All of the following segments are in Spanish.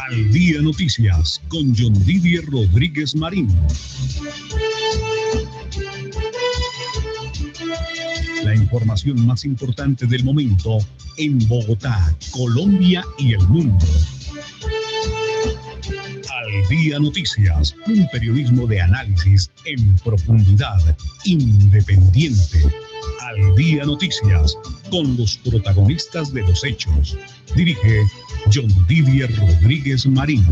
Al Día Noticias con John Didier Rodríguez Marín. La información más importante del momento en Bogotá, Colombia y el mundo. Al Día Noticias, un periodismo de análisis en profundidad, independiente. Al Día Noticias, con los protagonistas de los hechos. Dirige John Didier Rodríguez Marín.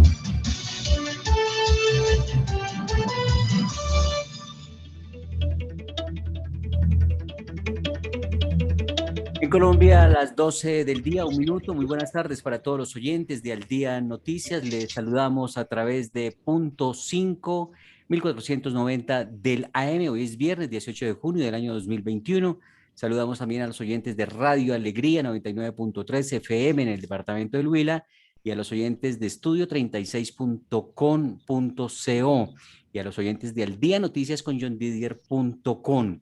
En Colombia, a las 12 del día, un minuto. Muy buenas tardes para todos los oyentes de Al Día Noticias. Les saludamos a través de punto 5, 1490 del AM. Hoy es viernes 18 de junio del año 2021. Saludamos también a los oyentes de Radio Alegría 99.3 FM en el departamento del Huila y a los oyentes de Estudio 36.com.co y a los oyentes de Al Día Noticias con johndidier.com.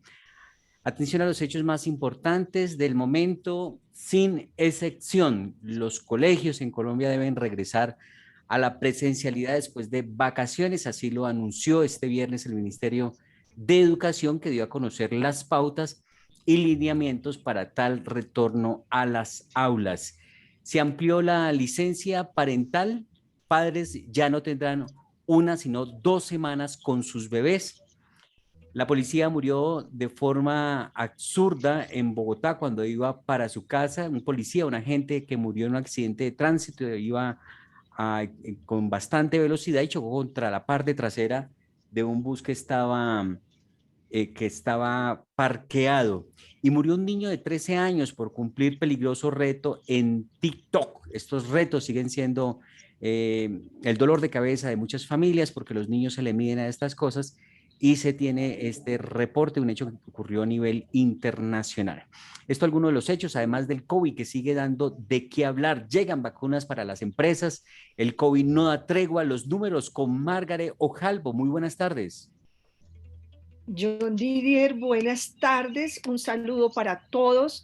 Atención a los hechos más importantes del momento, sin excepción. Los colegios en Colombia deben regresar a la presencialidad después de vacaciones, así lo anunció este viernes el Ministerio de Educación, que dio a conocer las pautas y lineamientos para tal retorno a las aulas. Se amplió la licencia parental, padres ya no tendrán una, sino 2 semanas con sus bebés. La policía murió de forma absurda en Bogotá cuando iba para su casa. Un policía, un agente que murió en un accidente de tránsito, iba con bastante velocidad y chocó contra la parte trasera de un bus que estaba parqueado. Y murió un niño de 13 años por cumplir peligroso reto en TikTok. Estos retos siguen siendo el dolor de cabeza de muchas familias porque los niños se le miden a estas cosas y se tiene este reporte, un hecho que ocurrió a nivel internacional. Esto algunos de los hechos, además del COVID, que sigue dando de qué hablar. Llegan vacunas para las empresas, el COVID no da tregua, los números con Margaret Ojalvo. Muy buenas tardes. John Didier, buenas tardes, un saludo para todos.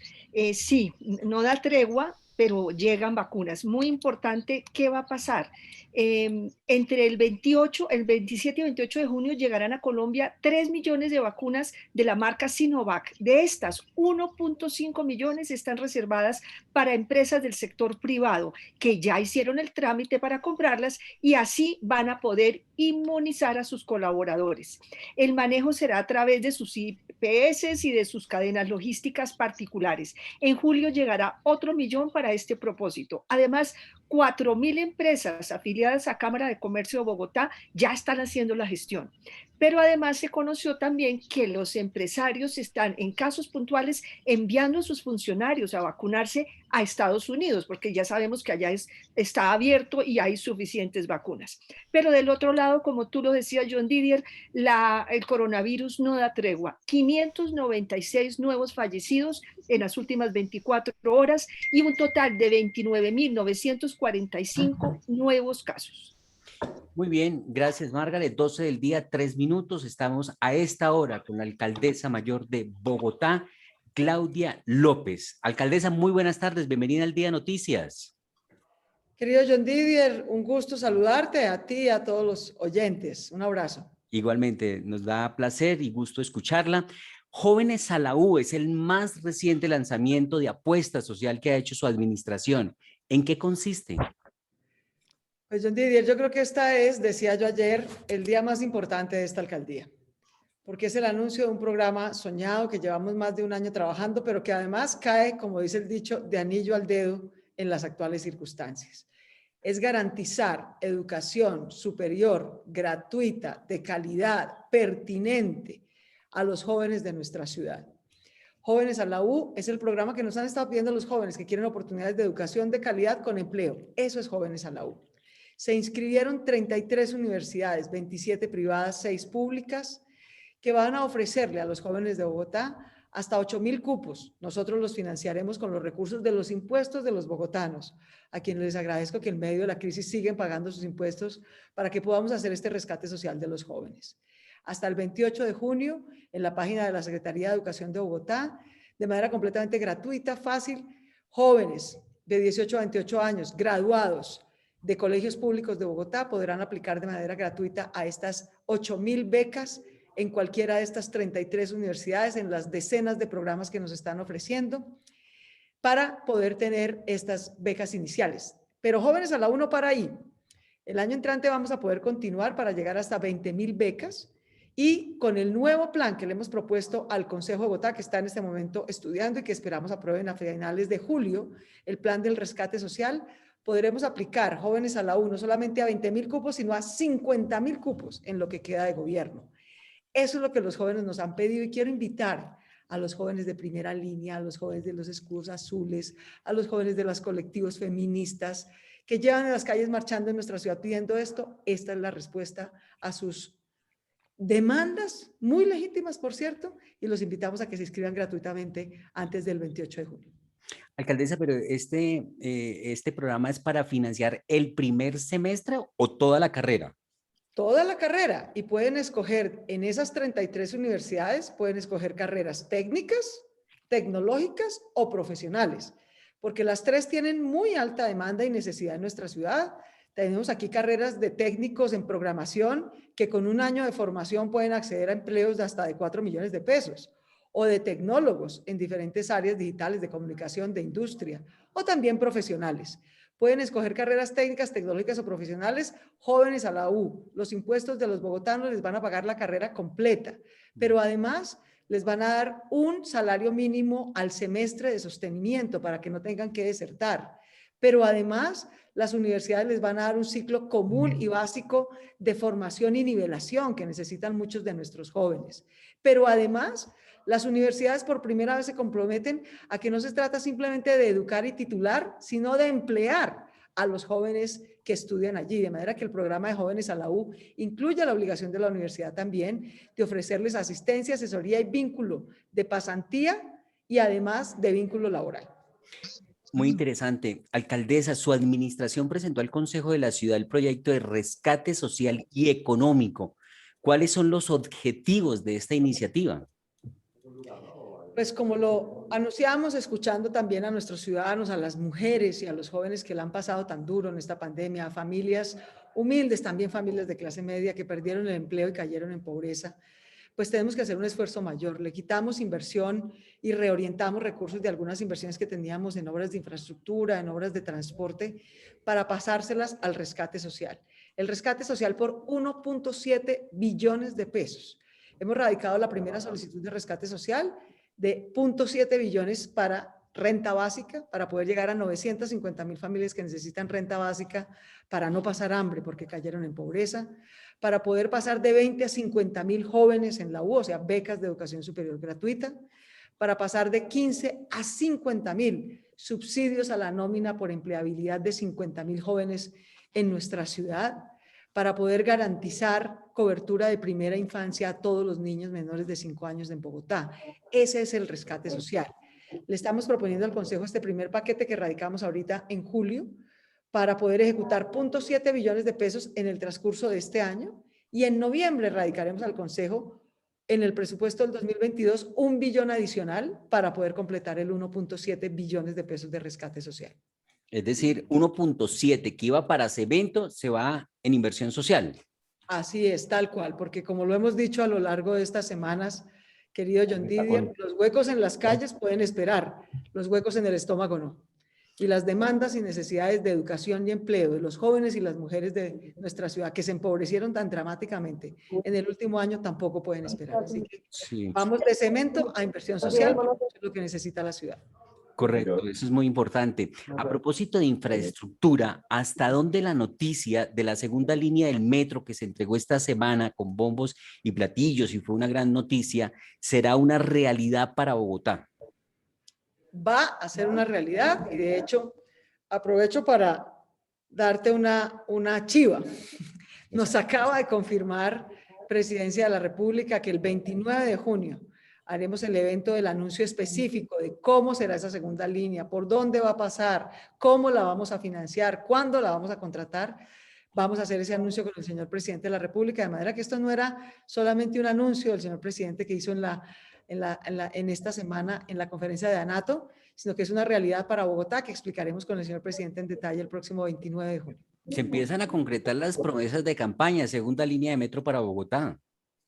Sí, no da tregua, pero llegan vacunas. Muy importante, ¿qué va a pasar? Entre el 27 y 28 de junio llegarán a Colombia 3 millones de vacunas de la marca Sinovac. De estas, 1.5 millones están reservadas para empresas del sector privado que ya hicieron el trámite para comprarlas y así van a poder inmunizar a sus colaboradores. El manejo será a través de sus IPS y de sus cadenas logísticas particulares. En julio llegará otro millón para este propósito. Además, 4.000 empresas afiliadas a Cámara de Comercio de Bogotá ya están haciendo la gestión. Pero además se conoció también que los empresarios están en casos puntuales enviando a sus funcionarios a vacunarse a Estados Unidos, porque ya sabemos que allá está abierto y hay suficientes vacunas. Pero del otro lado, como tú lo decías, John Didier, el coronavirus no da tregua. 596 nuevos fallecidos en las últimas 24 horas y un total de 29.945 nuevos casos. Muy bien, gracias Margaret. 12 del día, 3 minutos. Estamos a esta hora con la alcaldesa mayor de Bogotá, Claudia López. Alcaldesa, muy buenas tardes. Bienvenida al Día Noticias. Querido John Didier, un gusto saludarte a ti y a todos los oyentes. Un abrazo. Igualmente, nos da placer y gusto escucharla. Jóvenes a la U es el más reciente lanzamiento de apuesta social que ha hecho su administración. ¿En qué consiste? Pues John Didier, yo creo que esta es, decía yo ayer, el día más importante de esta alcaldía, porque es el anuncio de un programa soñado que llevamos más de un año trabajando, pero que además cae, como dice el dicho, de anillo al dedo en las actuales circunstancias. Es garantizar educación superior, gratuita, de calidad, pertinente a los jóvenes de nuestra ciudad. Jóvenes a la U es el programa que nos han estado pidiendo los jóvenes que quieren oportunidades de educación de calidad con empleo. Eso es Jóvenes a la U. Se inscribieron 33 universidades, 27 privadas, 6 públicas, que van a ofrecerle a los jóvenes de Bogotá hasta 8.000 cupos. Nosotros los financiaremos con los recursos de los impuestos de los bogotanos, a quienes les agradezco que en medio de la crisis siguen pagando sus impuestos para que podamos hacer este rescate social de los jóvenes. Hasta el 28 de junio, en la página de la Secretaría de Educación de Bogotá, de manera completamente gratuita, fácil, jóvenes de 18 a 28 años, graduados, de colegios públicos de Bogotá podrán aplicar de manera gratuita a estas 8.000 becas en cualquiera de estas 33 universidades, en las decenas de programas que nos están ofreciendo, para poder tener estas becas iniciales. Pero Jóvenes a la U no para ahí. El año entrante vamos a poder continuar para llegar hasta 20.000 becas, y con el nuevo plan que le hemos propuesto al Consejo de Bogotá, que está en este momento estudiando y que esperamos aprueben a finales de julio, el plan del rescate social, podremos aplicar Jóvenes a la U no solamente a 20.000 cupos, sino a 50.000 cupos en lo que queda de gobierno. Eso es lo que los jóvenes nos han pedido, y quiero invitar a los jóvenes de primera línea, a los jóvenes de los escudos azules, a los jóvenes de los colectivos feministas que llevan en las calles marchando en nuestra ciudad pidiendo esto. Esta es la respuesta a sus demandas, muy legítimas, por cierto, y los invitamos a que se inscriban gratuitamente antes del 28 de junio. Alcaldesa, pero este programa es para financiar el primer semestre o toda la carrera. Toda la carrera, y pueden escoger en esas 33 universidades, pueden escoger carreras técnicas, tecnológicas o profesionales, porque las tres tienen muy alta demanda y necesidad en nuestra ciudad. Tenemos aquí carreras de técnicos en programación que con un año de formación pueden acceder a empleos de hasta de 4 millones de pesos, o de tecnólogos en diferentes áreas digitales, de comunicación, de industria, o también profesionales. Pueden escoger carreras técnicas, tecnológicas o profesionales. Jóvenes a la U, los impuestos de los bogotanos les van a pagar la carrera completa, pero además les van a dar un salario mínimo al semestre de sostenimiento para que no tengan que desertar. Pero además las universidades les van a dar un ciclo común y básico de formación y nivelación que necesitan muchos de nuestros jóvenes. Pero además las universidades por primera vez se comprometen a que no se trata simplemente de educar y titular, sino de emplear a los jóvenes que estudian allí, de manera que el programa de Jóvenes a la U incluye la obligación de la universidad también de ofrecerles asistencia, asesoría y vínculo de pasantía, y además de vínculo laboral. Muy interesante. Alcaldesa, su administración presentó al Consejo de la Ciudad el proyecto de rescate social y económico. ¿Cuáles son los objetivos de esta iniciativa? Pues como lo anunciamos, escuchando también a nuestros ciudadanos, a las mujeres y a los jóvenes que la han pasado tan duro en esta pandemia, a familias humildes, también familias de clase media que perdieron el empleo y cayeron en pobreza, pues tenemos que hacer un esfuerzo mayor. Le quitamos inversión y reorientamos recursos de algunas inversiones que teníamos en obras de infraestructura, en obras de transporte, para pasárselas al rescate social. El rescate social por 1.7 billones de pesos. Hemos radicado la primera solicitud de rescate social de 0.7 billones para renta básica, para poder llegar a 950.000 familias que necesitan renta básica para no pasar hambre porque cayeron en pobreza, para poder pasar de 20 a 50.000 jóvenes en la U, o sea, becas de educación superior gratuita, para pasar de 15 a 50.000 subsidios a la nómina por empleabilidad de 50.000 jóvenes en nuestra ciudad, para poder garantizar cobertura de primera infancia a todos los niños menores de 5 años en Bogotá. Ese es el rescate social. Le estamos proponiendo al Consejo este primer paquete que radicamos ahorita en julio para poder ejecutar 0.7 billones de pesos en el transcurso de este año, y en noviembre radicaremos al Consejo en el presupuesto del 2022 1 billón adicional para poder completar el 1.7 billones de pesos de rescate social. Es decir, 1.7 que iba para ese evento se va en inversión social. Así es, tal cual, porque como lo hemos dicho a lo largo de estas semanas, querido John Didier, los huecos en las calles pueden esperar, los huecos en el estómago no. Y las demandas y necesidades de educación y empleo de los jóvenes y las mujeres de nuestra ciudad que se empobrecieron tan dramáticamente en el último año tampoco pueden esperar. Así que vamos de cemento a inversión social, porque es lo que necesita la ciudad. Correcto, eso es muy importante. A propósito de infraestructura, ¿hasta dónde la noticia de la segunda línea del metro que se entregó esta semana con bombos y platillos y fue una gran noticia, será una realidad para Bogotá? Va a ser una realidad, y de hecho aprovecho para darte una chiva. Nos acaba de confirmar Presidencia de la República que el 29 de junio haremos el evento del anuncio específico de cómo será esa segunda línea, por dónde va a pasar, cómo la vamos a financiar, cuándo la vamos a contratar. Vamos a hacer ese anuncio con el señor Presidente de la República, de manera que esto no era solamente un anuncio del señor Presidente que hizo en esta semana en la conferencia de ANATO, sino que es una realidad para Bogotá que explicaremos con el señor Presidente en detalle el próximo 29 de junio. Se empiezan a concretar las promesas de campaña, segunda línea de metro para Bogotá.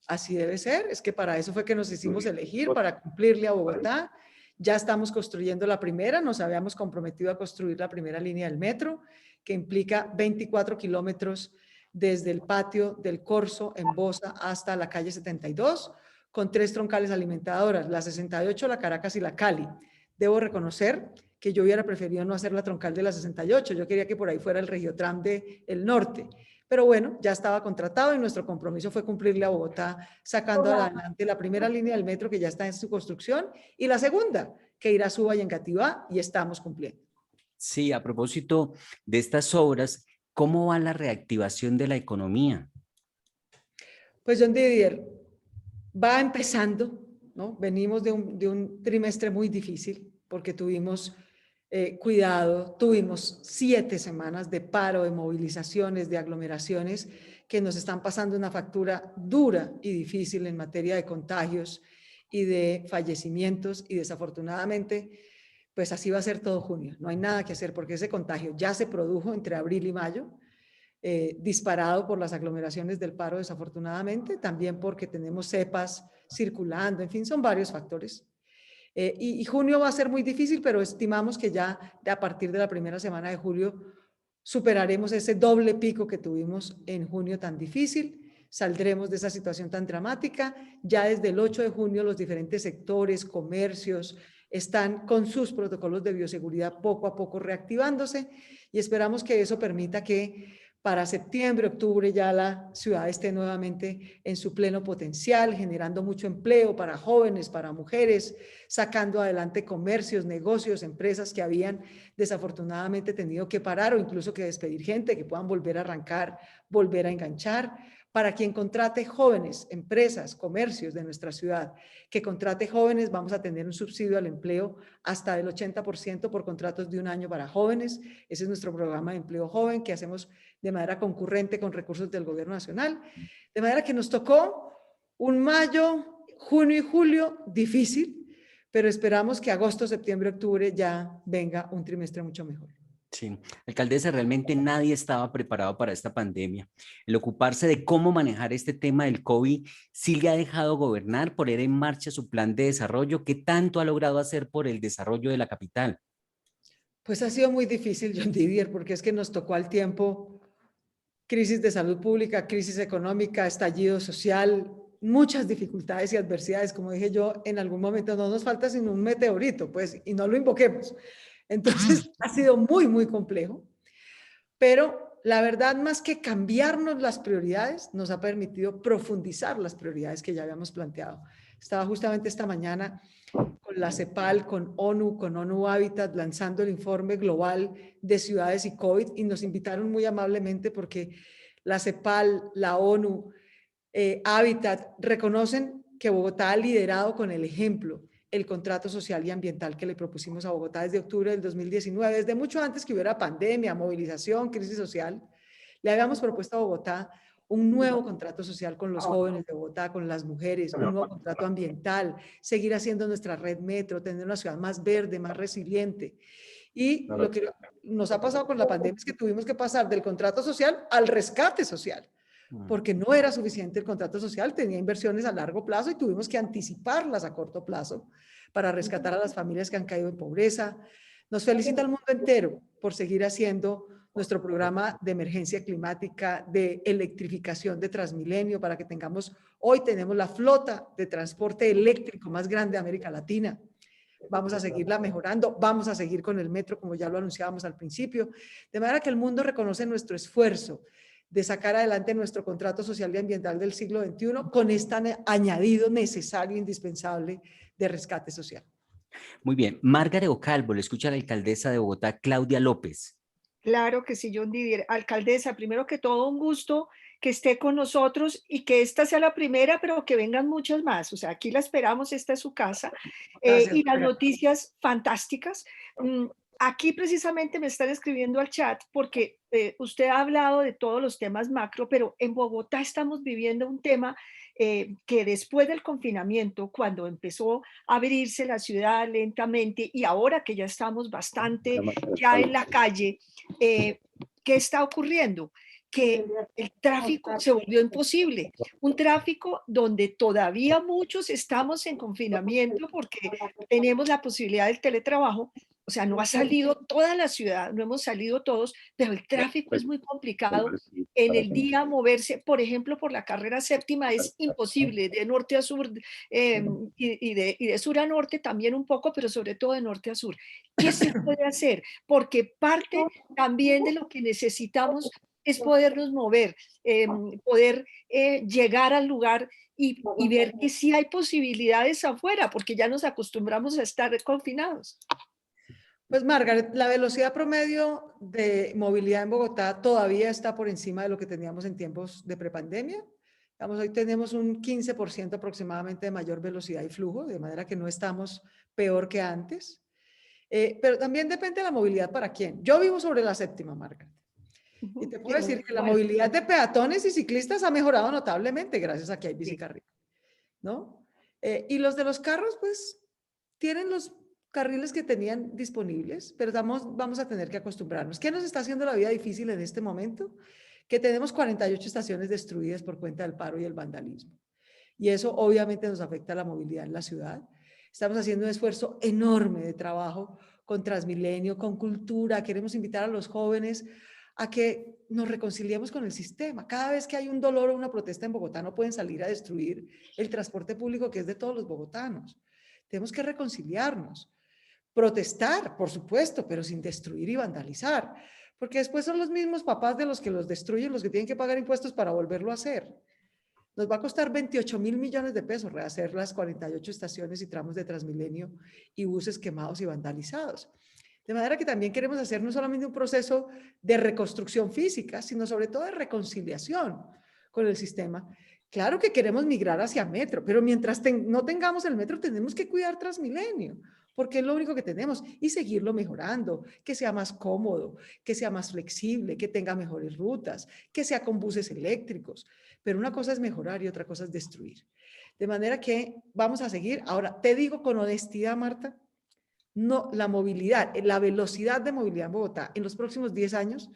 Así debe ser, es que para eso fue que nos hicimos elegir, para cumplirle a Bogotá. Ya estamos construyendo la primera, nos habíamos comprometido a construir la primera línea del metro, que implica 24 kilómetros desde el patio del Corso en Bosa hasta la calle 72, con 3 troncales alimentadoras, la 68, la Caracas y la Cali. Debo reconocer que yo hubiera preferido no hacer la troncal de la 68, yo quería que por ahí fuera el Regiotram del norte. Pero bueno, ya estaba contratado y nuestro compromiso fue cumplirle a Bogotá, sacando adelante la primera línea del metro que ya está en su construcción y la segunda, que irá a Suba y Engativá, y estamos cumpliendo. Sí, a propósito de estas obras, ¿cómo va la reactivación de la economía? Pues John Didier, va empezando, ¿no? Venimos de un trimestre muy difícil porque tuvimos cuidado, tuvimos 7 semanas de paro, de movilizaciones, de aglomeraciones que nos están pasando una factura dura y difícil en materia de contagios y de fallecimientos, y desafortunadamente pues así va a ser todo junio. No hay nada que hacer porque ese contagio ya se produjo entre abril y mayo, disparado por las aglomeraciones del paro desafortunadamente, también porque tenemos cepas circulando, en fin, son varios factores. Y junio va a ser muy difícil, pero estimamos que ya a partir de la primera semana de julio superaremos ese doble pico que tuvimos en junio tan difícil, saldremos de esa situación tan dramática. Ya desde el 8 de junio los diferentes sectores, comercios, están con sus protocolos de bioseguridad poco a poco reactivándose, y esperamos que eso permita que para septiembre, octubre ya la ciudad esté nuevamente en su pleno potencial, generando mucho empleo para jóvenes, para mujeres, sacando adelante comercios, negocios, empresas que habían desafortunadamente tenido que parar o incluso que despedir gente, que puedan volver a arrancar, volver a enganchar. Para quien contrate jóvenes, empresas, comercios de nuestra ciudad, que contrate jóvenes, vamos a tener un subsidio al empleo hasta del 80% por contratos de 1 año para jóvenes. Ese es nuestro programa de empleo joven que hacemos de manera concurrente con recursos del gobierno nacional. De manera que nos tocó un mayo, junio y julio difícil, pero esperamos que agosto, septiembre, octubre ya venga un trimestre mucho mejor. Sí, alcaldesa, realmente nadie estaba preparado para esta pandemia. El ocuparse de cómo manejar este tema del COVID sí le ha dejado gobernar, poner en marcha su plan de desarrollo. ¿Qué tanto ha logrado hacer por el desarrollo de la capital? Pues ha sido muy difícil, John Didier, porque es que nos tocó al tiempo crisis de salud pública, crisis económica, estallido social, muchas dificultades y adversidades. Como dije yo, en algún momento no nos falta sino un meteorito, pues, y no lo invoquemos. Entonces ha sido muy, muy complejo, pero la verdad, más que cambiarnos las prioridades, nos ha permitido profundizar las prioridades que ya habíamos planteado. Estaba justamente esta mañana con la CEPAL, con ONU Habitat, lanzando el informe global de ciudades y COVID, y nos invitaron muy amablemente porque la CEPAL, la ONU, Habitat, reconocen que Bogotá ha liderado con el ejemplo el contrato social y ambiental que le propusimos a Bogotá desde octubre del 2019, desde mucho antes que hubiera pandemia, movilización, crisis social. Le habíamos propuesto a Bogotá un nuevo contrato social con los jóvenes de Bogotá, con las mujeres, un nuevo contrato ambiental, seguir haciendo nuestra red metro, tener una ciudad más verde, más resiliente. Y lo que nos ha pasado con la pandemia es que tuvimos que pasar del contrato social al rescate social, porque no era suficiente el contrato social, tenía inversiones a largo plazo y tuvimos que anticiparlas a corto plazo para rescatar a las familias que han caído en pobreza. Nos felicita el mundo entero por seguir haciendo nuestro programa de emergencia climática, de electrificación de Transmilenio, para que hoy tenemos la flota de transporte eléctrico más grande de América Latina. Vamos a seguirla mejorando, vamos a seguir con el metro, como ya lo anunciábamos al principio, de manera que el mundo reconoce nuestro esfuerzo de sacar adelante nuestro contrato social y ambiental del siglo XXI con este añadido necesario e indispensable de rescate social. Muy bien. Margaret Ocalvo, le escucha la alcaldesa de Bogotá, Claudia López. Claro que sí, John Didier. Alcaldesa, primero que todo, un gusto que esté con nosotros y que esta sea la primera, pero que vengan muchas más. O sea, aquí la esperamos, esta es su casa. Y las noticias fantásticas. Aquí precisamente me están escribiendo al chat porque usted ha hablado de todos los temas macro, pero en Bogotá estamos viviendo un tema que después del confinamiento, cuando empezó a abrirse la ciudad lentamente y ahora que ya estamos bastante ya en la calle, ¿qué está ocurriendo? Que el tráfico se volvió imposible. Un tráfico donde todavía muchos estamos en confinamiento porque tenemos la posibilidad del teletrabajo. O sea, no ha salido toda la ciudad, no hemos salido todos, pero el tráfico es muy complicado. En el día moverse, por ejemplo, por la carrera séptima es imposible, de norte a sur y de sur a norte también un poco, pero sobre todo de norte a sur. ¿Qué se puede hacer? Porque parte también de lo que necesitamos es podernos mover, poder llegar al lugar y ver que sí hay posibilidades afuera, porque ya nos acostumbramos a estar confinados. Pues Margaret, la velocidad promedio de movilidad en Bogotá todavía está por encima de lo que teníamos en tiempos de prepandemia. Digamos, hoy tenemos un 15% aproximadamente de mayor velocidad y flujo, de manera que no estamos peor que antes. Pero también depende de la movilidad para quién. Yo vivo sobre la séptima, Margaret. Y te puedo decir que la movilidad de peatones y ciclistas ha mejorado notablemente gracias a que hay bicicarril, ¿no? Y los de los carros, pues, tienen los carriles que tenían disponibles, pero vamos a tener que acostumbrarnos. ¿Qué nos está haciendo la vida difícil en este momento? Que tenemos 48 estaciones destruidas por cuenta del paro y el vandalismo. Y eso obviamente nos afecta a la movilidad en la ciudad. Estamos haciendo un esfuerzo enorme de trabajo con Transmilenio, con cultura. Queremos invitar a los jóvenes a que nos reconciliemos con el sistema. Cada vez que hay un dolor o una protesta en Bogotá, no pueden salir a destruir el transporte público que es de todos los bogotanos. Tenemos que reconciliarnos. Protestar, por supuesto, pero sin destruir y vandalizar, porque después son los mismos papás de los que los destruyen los que tienen que pagar impuestos para volverlo a hacer. Nos va a costar 28.000 millones de pesos rehacer las 48 estaciones y tramos de Transmilenio y buses quemados y vandalizados. De manera que también queremos hacer no solamente un proceso de reconstrucción física, sino sobre todo de reconciliación con el sistema. Claro que queremos migrar hacia metro, pero mientras no tengamos el metro tenemos que cuidar Transmilenio, porque es lo único que tenemos, y seguirlo mejorando, que sea más cómodo, que sea más flexible, que tenga mejores rutas, que sea con buses eléctricos. Pero una cosa es mejorar y otra cosa es destruir. De manera que vamos a seguir. Ahora, te digo con honestidad, Marta, no, la movilidad, la velocidad de movilidad en Bogotá en los próximos 10 años,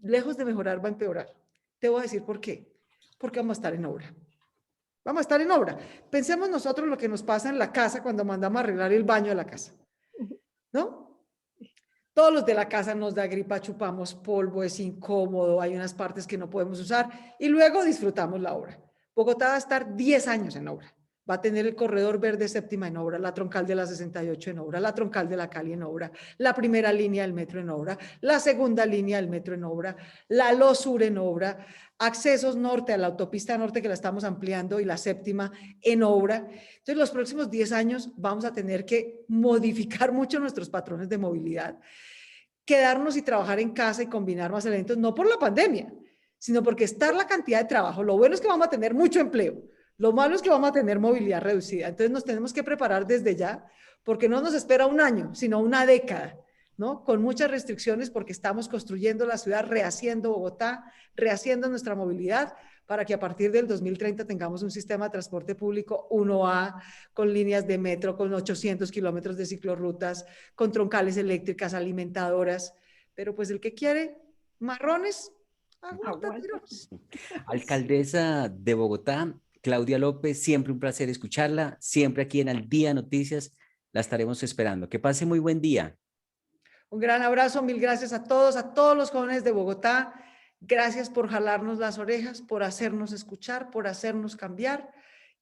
lejos de mejorar, va a empeorar. Te voy a decir por qué. Porque vamos a estar en obra. Vamos a estar en obra. Pensemos nosotros lo que nos pasa en la casa cuando mandamos a arreglar el baño de la casa, ¿no? Todos los de la casa nos da gripa, chupamos polvo, es incómodo, hay unas partes que no podemos usar y luego disfrutamos la obra. Bogotá va a estar 10 años en obra. Va a tener el corredor verde séptima en obra, la troncal de la 68 en obra, la troncal de la Cali en obra, la primera línea del metro en obra, la segunda línea del metro en obra, la Lo Sur en obra, accesos norte a la autopista norte que la estamos ampliando y la séptima en obra. Entonces, los próximos 10 años vamos a tener que modificar mucho nuestros patrones de movilidad, quedarnos y trabajar en casa y combinar más elementos, no por la pandemia, sino porque está la cantidad de trabajo. Lo bueno es que vamos a tener mucho empleo. Lo malo es que vamos a tener movilidad reducida. Entonces nos tenemos que preparar desde ya, porque no nos espera un año, sino una década, ¿no? Con muchas restricciones porque estamos construyendo la ciudad, rehaciendo Bogotá, rehaciendo nuestra movilidad, para que a partir del 2030 tengamos un sistema de transporte público 1A, con líneas de metro, con 800 kilómetros de ciclorrutas, con troncales eléctricas, alimentadoras. Pero pues el que quiere marrones, aguanta tirones. Alcaldesa de Bogotá, Claudia López, siempre un placer escucharla, siempre aquí en Al Día Noticias, la estaremos esperando. Que pase muy buen día. Un gran abrazo, mil gracias a todos los jóvenes de Bogotá. Gracias por jalarnos las orejas, por hacernos escuchar, por hacernos cambiar.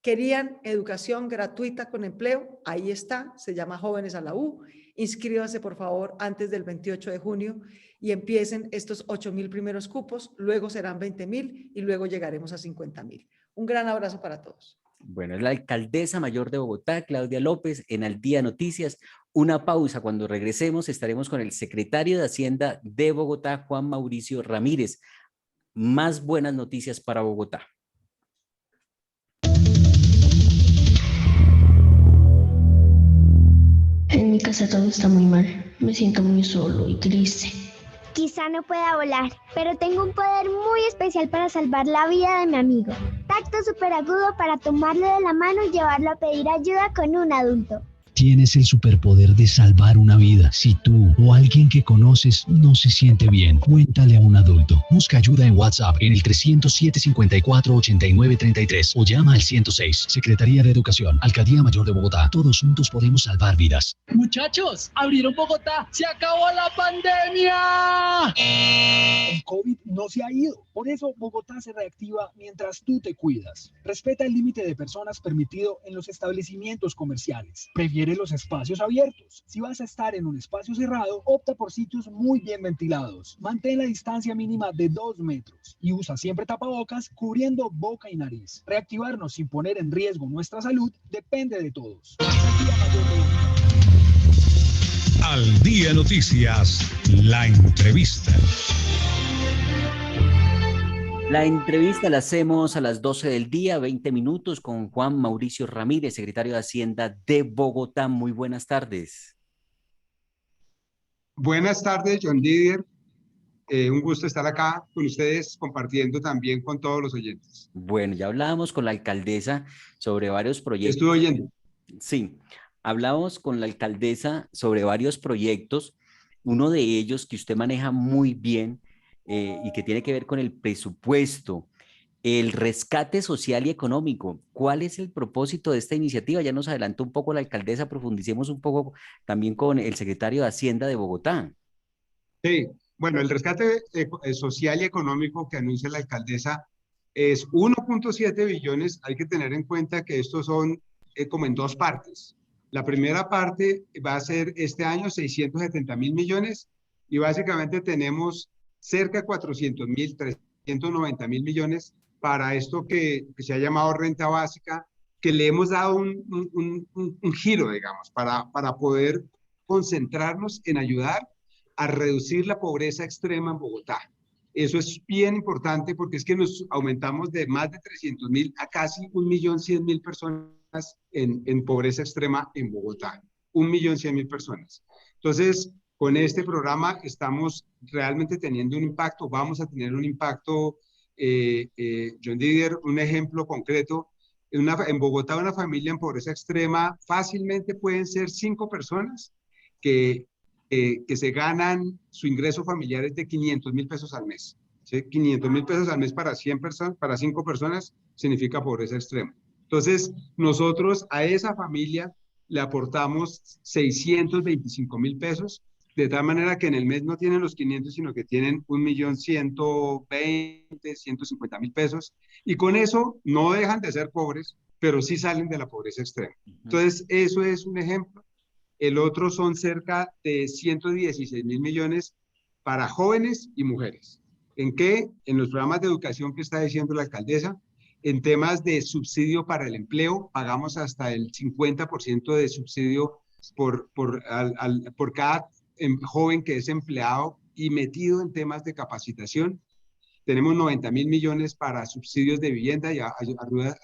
Querían educación gratuita con empleo, ahí está, se llama Jóvenes a la U. Inscríbanse por favor antes del 28 de junio y empiecen estos 8.000 primeros cupos, luego serán 20.000 y luego llegaremos a 50.000. Un gran abrazo para todos. Bueno, es la alcaldesa mayor de Bogotá, Claudia López, en Al Día Noticias. Una pausa. Cuando regresemos estaremos con el secretario de Hacienda de Bogotá, Juan Mauricio Ramírez. Más buenas noticias para Bogotá. En mi casa todo está muy mal. Me siento muy solo y triste. Quizá no pueda volar, pero tengo un poder muy especial para salvar la vida de mi amigo. Tacto súper agudo para tomarlo de la mano y llevarlo a pedir ayuda con un adulto. Tienes el superpoder de salvar una vida. Si tú o alguien que conoces no se siente bien, cuéntale a un adulto. Busca ayuda en WhatsApp en el 300-754-8933 o llama al 106. Secretaría de Educación, Alcaldía Mayor de Bogotá. Todos juntos podemos salvar vidas. Muchachos, abrieron Bogotá. ¡Se acabó la pandemia! El COVID no se ha ido. Por eso Bogotá se reactiva mientras tú te cuidas. Respeta el límite de personas permitido en los establecimientos comerciales. Prefiere los espacios abiertos. Si vas a estar en un espacio cerrado, opta por sitios muy bien ventilados. Mantén la distancia mínima de 2 metros y usa siempre tapabocas cubriendo boca y nariz. Reactivarnos sin poner en riesgo nuestra salud depende de todos. Al Día Noticias, la entrevista. La entrevista la hacemos a las 12 del día, 20 minutos, con Juan Mauricio Ramírez, secretario de Hacienda de Bogotá. Muy buenas tardes. Buenas tardes, John Didier. Un gusto estar acá con ustedes, compartiendo también con todos los oyentes. Bueno, ya hablábamos con la alcaldesa sobre varios proyectos. Estuve oyendo. Sí, hablábamos con la alcaldesa sobre varios proyectos. Uno de ellos que usted maneja muy bien y que tiene que ver con el presupuesto, el rescate social y económico. ¿Cuál es el propósito de esta iniciativa? Ya nos adelantó un poco la alcaldesa, profundicemos un poco también con el secretario de Hacienda de Bogotá. Sí, bueno, el rescate social y económico que anuncia la alcaldesa es 1.7 billones. Hay que tener en cuenta que estos son como en dos partes. La primera parte va a ser este año 670.000 millones y básicamente tenemos cerca de 400.000, 390.000 millones para esto que se ha llamado renta básica, que le hemos dado un giro, digamos, para poder concentrarnos en ayudar a reducir la pobreza extrema en Bogotá. Eso es bien importante porque es que nos aumentamos de más de 300.000 a casi 1.100.000 personas en pobreza extrema en Bogotá. 1.100.000 personas. Entonces, con este programa estamos realmente teniendo un impacto, vamos a tener un impacto, John Didier, un ejemplo concreto, en Bogotá una familia en pobreza extrema fácilmente pueden ser 5 personas que se ganan su ingreso familiar es de 500.000 pesos al mes. ¿Sí? 500.000 pesos al mes para 100 personas, para 5 personas significa pobreza extrema. Entonces, nosotros a esa familia le aportamos 625.000 pesos, de tal manera que en el mes no tienen los 500, sino que tienen 1.120.000, 150.000 pesos, y con eso no dejan de ser pobres, pero sí salen de la pobreza extrema. Entonces, eso es un ejemplo. El otro son cerca de 116.000 millones para jóvenes y mujeres. ¿En qué? En los programas de educación que está diciendo la alcaldesa, en temas de subsidio para el empleo, pagamos hasta el 50% de subsidio por cada joven que es empleado y metido en temas de capacitación. Tenemos 90.000 millones para subsidios de vivienda y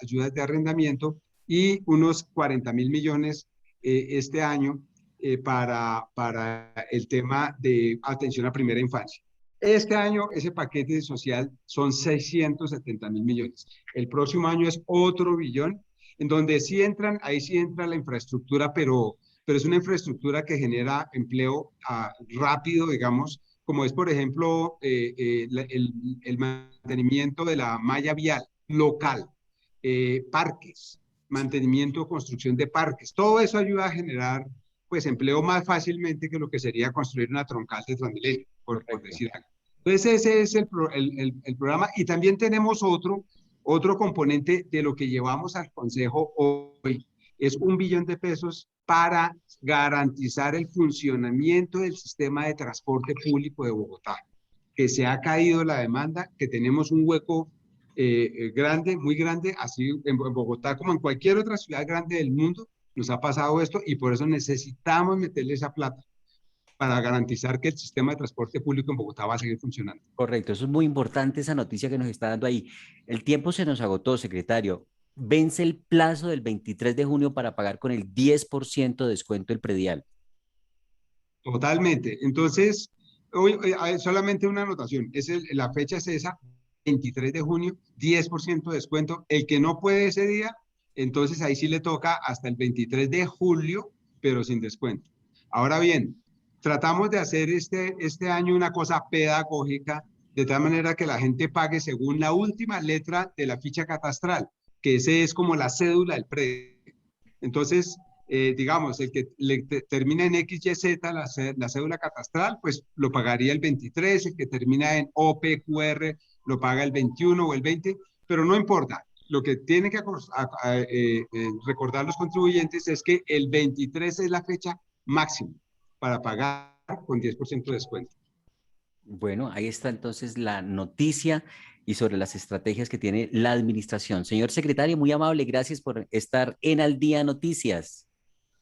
ayudas de arrendamiento y unos 40.000 millones este año para el tema de atención a primera infancia. Este año ese paquete social son 670.000 millones. El próximo año es otro billón, en donde sí entran, ahí sí entra la infraestructura, pero es una infraestructura que genera empleo rápido, digamos, como es, por ejemplo, el mantenimiento de la malla vial local, parques, mantenimiento, construcción de parques. Todo eso ayuda a generar, pues, empleo más fácilmente que lo que sería construir una troncal de Transmilenio, por decir algo. Entonces, ese es el programa. Y también tenemos otro componente de lo que llevamos al Consejo hoy. Es 1 billón de pesos para garantizar el funcionamiento del sistema de transporte público de Bogotá, que se ha caído la demanda, que tenemos un hueco grande, muy grande, así en Bogotá como en cualquier otra ciudad grande del mundo, nos ha pasado esto y por eso necesitamos meterle esa plata para garantizar que el sistema de transporte público en Bogotá va a seguir funcionando. Correcto, eso es muy importante, esa noticia que nos está dando ahí. El tiempo se nos agotó, secretario. Vence el plazo del 23 de junio para pagar con el 10% de descuento el predial. Totalmente. Entonces, hoy solamente una anotación. La fecha es esa, 23 de junio, 10% de descuento. El que no puede ese día, entonces ahí sí le toca hasta el 23 de julio, pero sin descuento. Ahora bien, tratamos de hacer este año una cosa pedagógica, de tal manera que la gente pague según la última letra de la ficha catastral, que ese es como la cédula del predio. Entonces, digamos, el que termina en XYZ, la cédula catastral, pues lo pagaría el 23, el que termina en OPQR lo paga el 21 o el 20, pero no importa. Lo que tienen que recordar los contribuyentes es que el 23 es la fecha máxima para pagar con 10% de descuento. Bueno, ahí está entonces la noticia y sobre las estrategias que tiene la administración. Señor secretario, muy amable, gracias por estar en Al Día Noticias.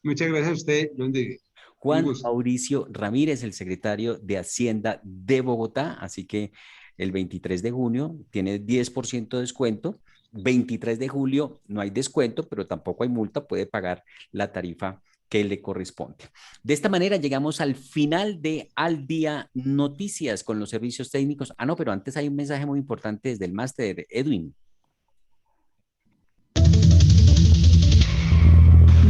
Muchas gracias a usted, John Didier. Juan Mauricio Ramírez, el secretario de Hacienda de Bogotá, así que el 23 de junio tiene 10% de descuento, 23 de julio no hay descuento, pero tampoco hay multa, puede pagar la tarifa que le corresponde. De esta manera llegamos al final de Al Día Noticias con los servicios técnicos. Ah, no, pero antes hay un mensaje muy importante desde el máster, Edwin.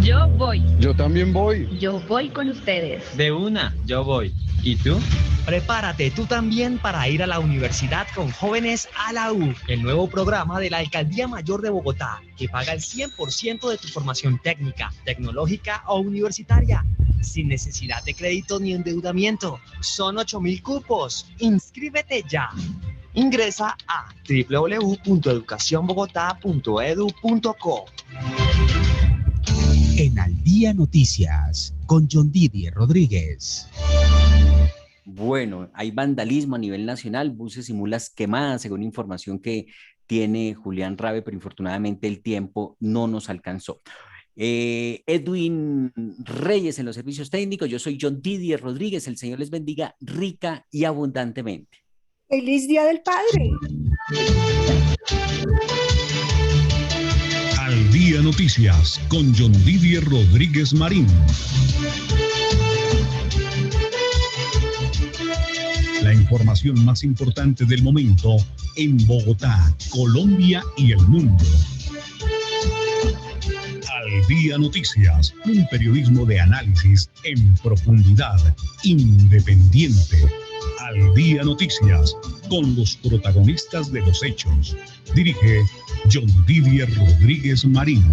Yo voy. Yo también voy. Yo voy con ustedes. De una, yo voy. ¿Y tú? Prepárate tú también para ir a la universidad con Jóvenes a la U, el nuevo programa de la Alcaldía Mayor de Bogotá, que paga el 100% de tu formación técnica, tecnológica o universitaria, sin necesidad de crédito ni endeudamiento. Son 8.000 cupos. ¡Inscríbete ya! Ingresa a www.educacionbogotá.edu.co. En Al Día Noticias, con John Didier Rodríguez. Bueno, hay vandalismo a nivel nacional, buses y mulas quemadas, según información que tiene Julián Rabe, pero infortunadamente el tiempo no nos alcanzó. Edwin Reyes en los servicios técnicos, yo soy John Didier Rodríguez, el Señor les bendiga rica y abundantemente. ¡Feliz Día del Padre! Al Día Noticias con John Didier Rodríguez Marín. La información más importante del momento en Bogotá, Colombia y el mundo. Al Día Noticias, un periodismo de análisis en profundidad, independiente. Al Día Noticias, con los protagonistas de los hechos. Dirige John Didier Rodríguez Marín.